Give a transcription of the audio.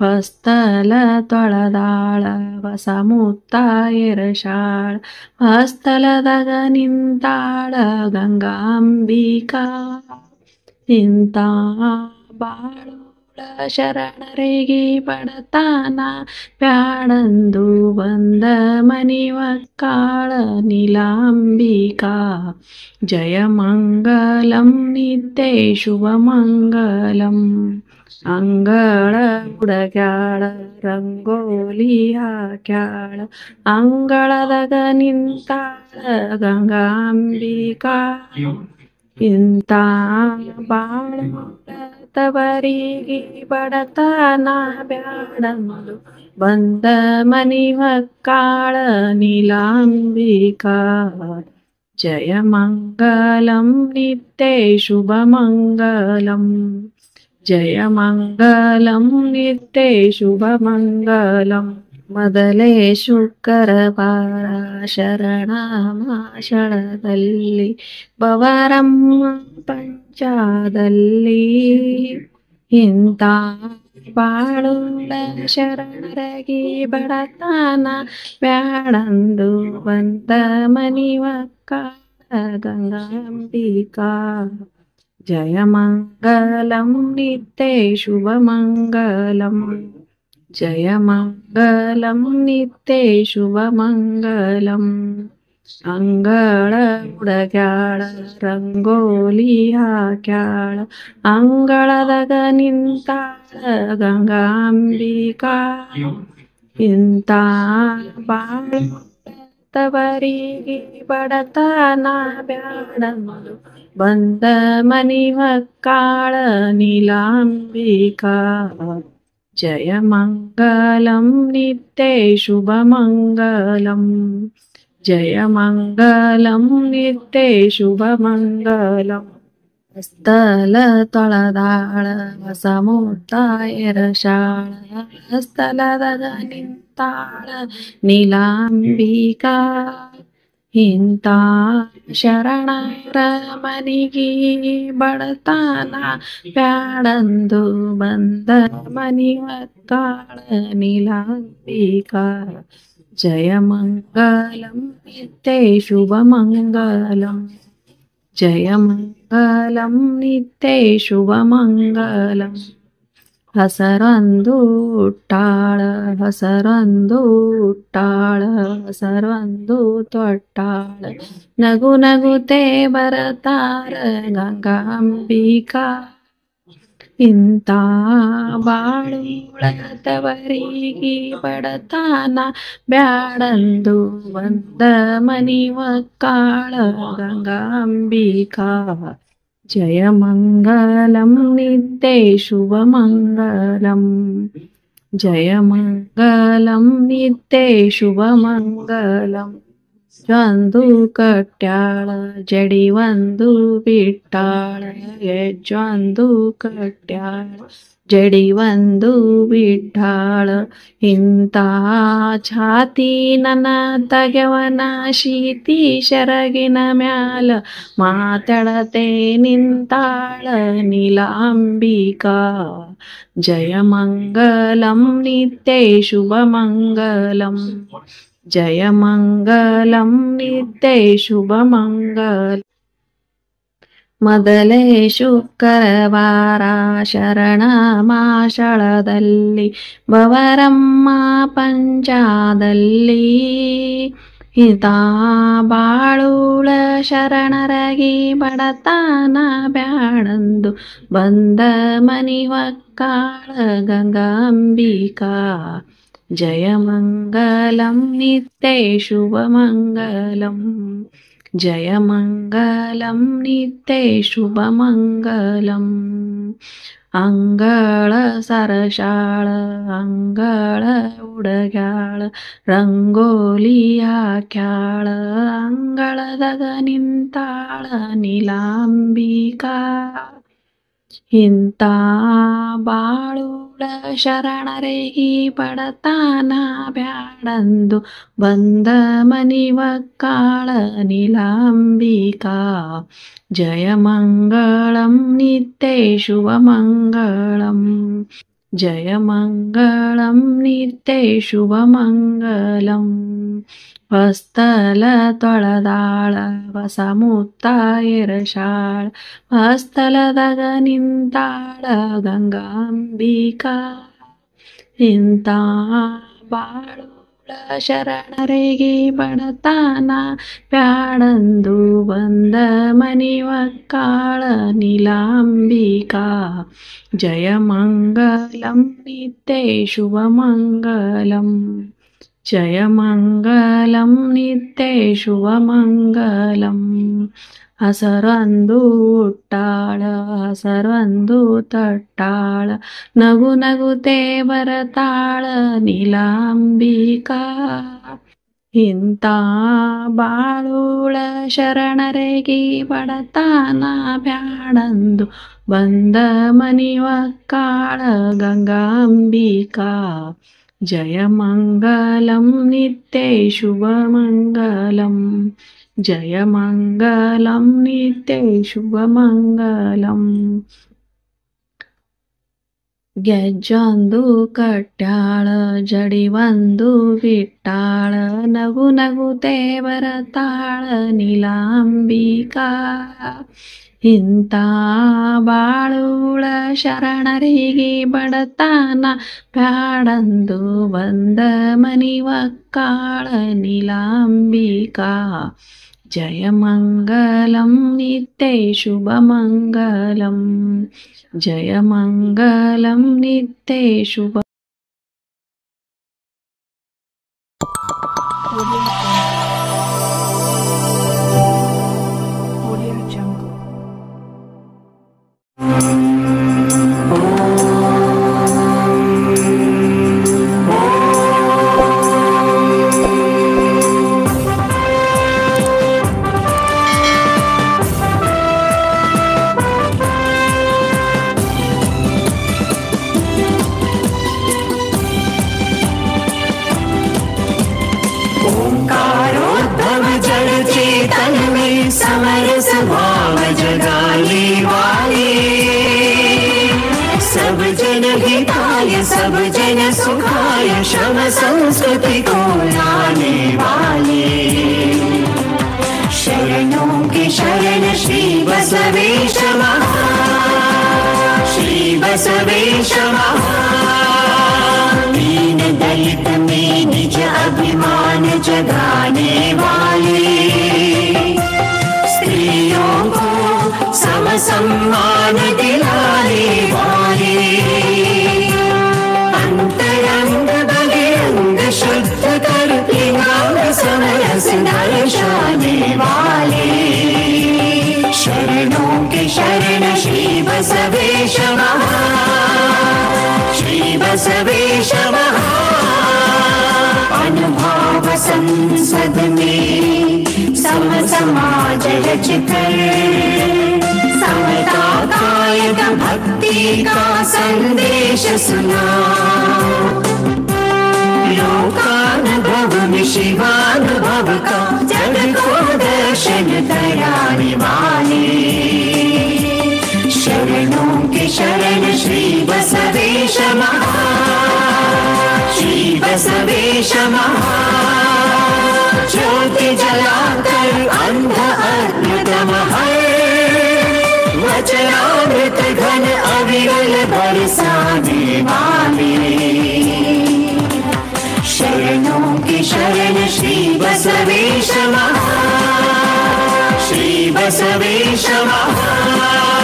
ಹೊಸ್ತಲ ತೊಳೆದಾಳ ಹೊಸ ಮುತ್ತ ಎರಶಾಳ ಹೊಸ್ತಲದಾಗ ನಿಂತಾಳ ಗಂಗಾಂಬಿಕಾ ಇಂತ ಬಾಳುಳ ಶರಣರಿಗೆ ಬಡತಾನ ಬ್ಯಾಡಂದು ಬಂದ ಮನಿವಕ್ಕಾಳ ನೀಲಾಂಬಿಕಾ ಜಯ ಮಂಗಲಂ ನಿತ್ಯ ಶುಭ ಮಂಗಲಂ ಅಂಗಳ ಹುಡುಗ್ಯಾಳ ರಂಗೋಲಿ ಹಾಕ್ಯಾಳ ಅಂಗಳದಾಗ ನಿಂತಾಳ ಗಂಗಾಂಬಿಕಾ ಇಂತ ಬಾಳತವರಿಗೆ ಬಡತನ ಬ್ಯಾಡಂದು ಬಂದ ಮನಿವಕ್ಕಾಳ ನೀಲಾಂಬಿಕಾ ಜಯ ಮಂಗಲಂ ನಿತ್ಯ ಶುಭ ಮಂಗಲಂ ಜಯ ಮಂಗಲಂ ನಿತ್ಯ ಶುಭ ಮಂಗಲಂ ಮೊದಲೇ ಶುಕ್ರವಾರ ಶರಣಮಾಷಳದಲ್ಲಿ ಬವರಮ್ಮ ಪಂಚಾದಲ್ಲಿ ಇಂಥ ಬಾಳುಳ ಶರಣರಗಿ ಬಡತನ ಬ್ಯಾಡಂದು ಬಂದ ಮನಿವಕ್ಕಾಳ ಗಂಗಾಂಬಿಕಾ ಜಯ ಮಂಗಲಂ ನಿತ್ಯ ಶುಭ ಮಂಗಲಂ ಜಯ ಮಂಗಲಂ ನಿತ್ಯ ಶುಭ ಮಂಗಲಂ ಅಂಗಳ ಹುಡುಗ್ಯಾಳ ರಂಗೋಲಿ ಹಾಕ್ಯಾಳ ಅಂಗಳದಾಗ ನಿಂತಾಳ ಗಂಗಾಂಬಿಕಾ ಇಂತ ಬಾಳತವರಿಗೆ ಬಡತನ ಬ್ಯಾಡಂದು ಬಂದ ಮನಿವಕ್ಕಾಳ ನೀಲಾಂಬಿಕಾ ಜಯ ಮಂಗಲಂ ನಿತ್ಯ ಶುಭ ಮಂಗಲಂ ಜಯ ಮಂಗಲಂ ನಿತ್ಯ ಶುಭ ಮಂಗಲಂ ಹಸ್ತಲ ತೊಳೆದಾಳ ಹೊಸ ಮುತ್ತ ಎರಶಾಳ ಹಸ್ತಲದಾಗ ನಿಂತಾಳ ನೀಲಾಂಬಿಕಾ ಇಂತ ಶರಣರ ಮನಿಗೆ ಬಡತನ ಬ್ಯಾಡಂದು ಬಂದ ಮನಿವಕ್ಕಾಳ ನೀಲಾಂಬಿಕಾ ಜಯ ಮಂಗಲಂ ನಿತ್ಯ ಶುಭ ಮಂಗಲಂ ಜಯ ಮಂಗಲಂ ನಿತ್ಯ ಶುಭ ಮಂಗಲಂ ಹಸರೊಂದು ಉಟ್ಟಾಳ ಹಸರೊಂದು ಉಟ್ಟಾಳ ಹಸರೊಂದು ತೊಟ್ಟಾಳ ನಗು ನಗುತೆ ಬರತಾರ ಗಂಗಾಂಬಿಕಾ ಇಂತ ಬಾಳುಳತವರಿಗೆ ಬಡತನ ಬ್ಯಾಡಂದು ಬಂದ ಮನಿವಕ್ಕಾಳ ಗಂಗಾಂಬಿಕಾ ಜಯ ಮಂಗಲಂ ನಿತ್ಯ ಶುಭ ಮಂಗಲಂ ಜಯ ಮಂಗಲಂ ನಿತ್ಯ ಶುಭ ಮಂಗಲಂ ಜೊಂದು ಕಟ್ಯಾಳ ಜಡಿ ಒಂದು ಬಿಟ್ಟಾಳ ಹೆಜ್ಜೊಂದು ಕಟ್ಯಾಳ ಜಡಿ ಒಂದು ಬಿಟ್ಟಾಳ ಇಂತ ಛಾತಿ ನನ್ನ ತಗೆವನ ಶೀತಿ ಶರಗಿನ ಮ್ಯಾಲ ಮಾತಾಡತೆ ನಿಂತಾಳ ನೀಲಾಂಬಿಕಾ ಜಯ ಮಂಗಲಂ ನಿತ್ಯ ಶುಭ ಮಂಗಲಂ ಜಯ ಮಂಗಲಂ ನಿತ್ಯ ಶುಭ ಮಂಗಲಂ ಮೊದಲೇ ಶುಕ್ರವಾರ ಶರಣಮಾಷಳದಲ್ಲಿ ಬವರಮ್ಮ ಪಂಚಾದಲ್ಲಿ ಹಿತ ಬಾಳುಳ ಶರಣರಗಿ ಬಡತನ ಬ್ಯಾಡಂದು ಬಂದ ಮನಿವಕ್ಕಾಳ ಗಂಗಾಂಬಿಕಾ ಜಯ ಮಂಗಲಂ ನಿತ್ಯ ಶುಭ ಮಂಗಲಂ ಜಯ ಮಂಗಲಂ ನಿತ್ಯ ಶುಭ ಮಂಗಲಂ ಅಂಗಳ ಸರಶಾಳ ಅಂಗಳ ಹುಡುಗ್ಯಾಳ ರಂಗೋಲಿ ಹಾಕ್ಯಾಳ ಅಂಗಳದಾಗ ನಿಂತಾಳ ನೀಲಾಂಬಿಕಾ ಇಂತ ಬಾಳುಳ ಶರಣರಿಗೆ ಬಡತನ ಬ್ಯಾಡಂದು ಬಂದ ಮನಿವಕ್ಕಾಳ ನೀಲಾಂಬಿಕಾ ಜಯ ಮಂಗಳಂ ನಿತ್ಯ ಶುಭ ಮಂಗಳಂ जय मङ्गलं नित्ये शुभमङ्गलम् ಹಸ್ತಲ ತೊಳೆದಾಳ ಹೊಸ ಮುತ್ತಾಯರಶಾಳ ಹಸ್ತಲದಾಗ ನಿಂತಾಳ ಗಂಗಾಂಬಿಕಾ ಇಂಥ ಬಾಳುಳ ಶರಣರಿಗೆ ಬಡತಾನ ಬ್ಯಾಡಂದು ಬಂದ ಮನಿವಕ್ಕಾಳ ನೀಲಾಂಬಿಕಾ ಜಯ ಮಂಗಲಂ ನಿತ್ಯೆ ಶುಭಮಂಗಲಂ जय मङ्गलं नित्ये शुभमङ्गलं ಹಸರಂದು ಉಟ್ಟಾಳ ಹಸರಂದು ತಟ್ಟಾಳ ನಗು ನಗುತ್ತೇ ಬರತಾಳ ನೀಲಾಂಬಿಕಾ ಇಂಥ ಬಾಳುಳ ಶರಣರಿಗೆ ಬಡತಾನ ಬ್ಯಾಡಂದು ಬಂದ ಮನಿವಕ್ಕಾಳ ಗಂಗಾಂಬಿಕಾ जय मङ्गलं नित्ये शुभमङ्गलं जय मङ्गलं नित्ये शुभमङ्गलम् ಗೆಜ್ಜೊಂದು ಕಟ್ಟಾಳ ಜಡಿ ಒಂದು ಬಿಟ್ಟಾಳ ನಗು ನಗುತ್ತೇ ಬರತಾಳ ನೀಲಾಂಬಿಕಾ ಇಂಥ ಬಾಳುಳ ಶರಣರಿಗೆ ಬಡತಾನ ಬ್ಯಾಡಂದು ಬಂದ ಮನಿವಕ್ಕಾಳ ನೀಲಾಂಬಿಕಾ जय मङ्गलं नित्ये शुभमङ्गलं जय मङ्गलं नित्ये शुभ समरस भाव जगाने वाले सब जन हिताय सब जन सुखाय श्रम संस्कृति को लाने वाले शरणों के शरण श्री बसवेश महा श्री बसवेश महा दीन दलित में निज अभिमान जगाने वाले स्त्रियों को सम सम्मान दिलाने वाले अंतरंग बहिरंग शुद्ध कर लिंगांग समरस दर्शाने वाले शरणों के शरण श्री बसवेश महा श्री बसवेश महा अनुभाव संसद में सम समाज रच कर समता कायक भक्ति का संदेश सुना लोकानुभव में शिवानुभव का जग को दर्शन कराने वाले शरणों के शरण श्री बसवेश महा श्री बसवेश महा ज्योति जलाकर अंध अज्ञतम हर वचनामृत घन अविरल बरसाने वाले शरणों की शरण श्री बसवेश महा श्री बसवेश महा